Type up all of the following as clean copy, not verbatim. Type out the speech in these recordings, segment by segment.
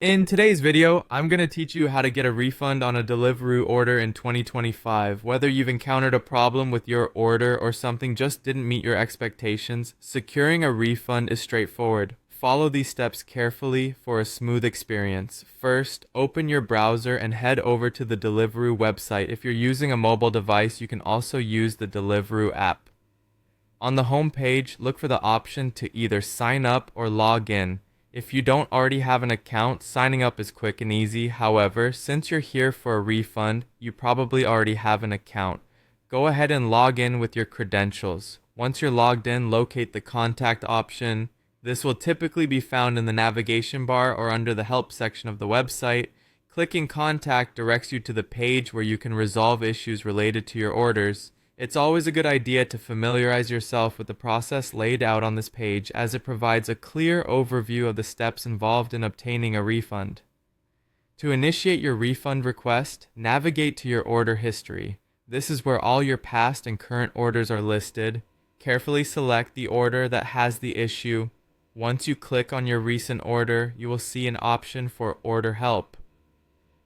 In today's video, I'm going to teach you how to get a refund on a Deliveroo order in 2025. Whether you've encountered a problem with your order or something just didn't meet your expectations, securing a refund is straightforward. Follow these steps carefully for a smooth experience. First, open your browser and head over to the Deliveroo website. If you're using a mobile device, you can also use the Deliveroo app. On the home page, look for the option to either sign up or log in. If you don't already have an account, signing up is quick and easy. However, since you're here for a refund, you probably already have an account. Go ahead and log in with your credentials. Once you're logged in, locate the contact option. This will typically be found in the navigation bar or under the help section of the website. Clicking contact directs you to the page where you can resolve issues related to your orders. It's always a good idea to familiarize yourself with the process laid out on this page, as it provides a clear overview of the steps involved in obtaining a refund. To initiate your refund request, navigate to your order history. This is where all your past and current orders are listed. Carefully select the order that has the issue. Once you click on your recent order, you will see an option for Order Help.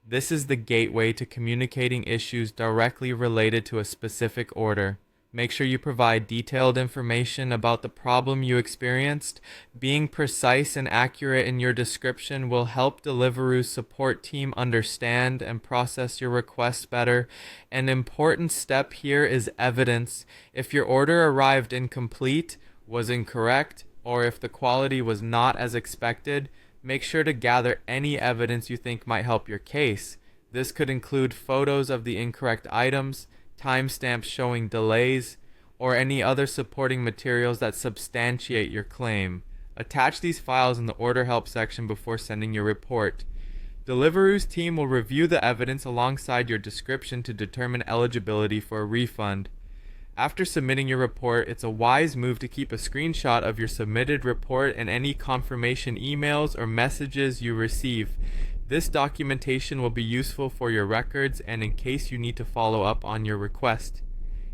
This is the gateway to communicating issues directly related to a specific order. Make sure you provide detailed information about the problem you experienced. Being precise and accurate in your description will help Deliveroo's support team understand and process your request better. An important step here is evidence. If your order arrived incomplete, was incorrect, or if the quality was not as expected, make sure to gather any evidence you think might help your case. This could include photos of the incorrect items, timestamps showing delays, or any other supporting materials that substantiate your claim. Attach these files in the Order Help section before sending your report. Deliveroo's team will review the evidence alongside your description to determine eligibility for a refund. After submitting your report, it's a wise move to keep a screenshot of your submitted report and any confirmation emails or messages you receive. This documentation will be useful for your records and in case you need to follow up on your request.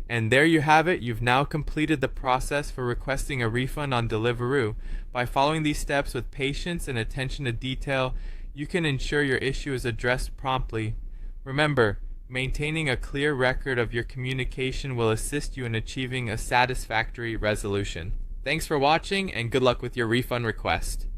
And there you have it. You've now completed the process for requesting a refund on Deliveroo. By following these steps with patience and attention to detail, you can ensure your issue is addressed promptly. Remember, maintaining a clear record of your communication will assist you in achieving a satisfactory resolution. Thanks for watching and good luck with your refund request.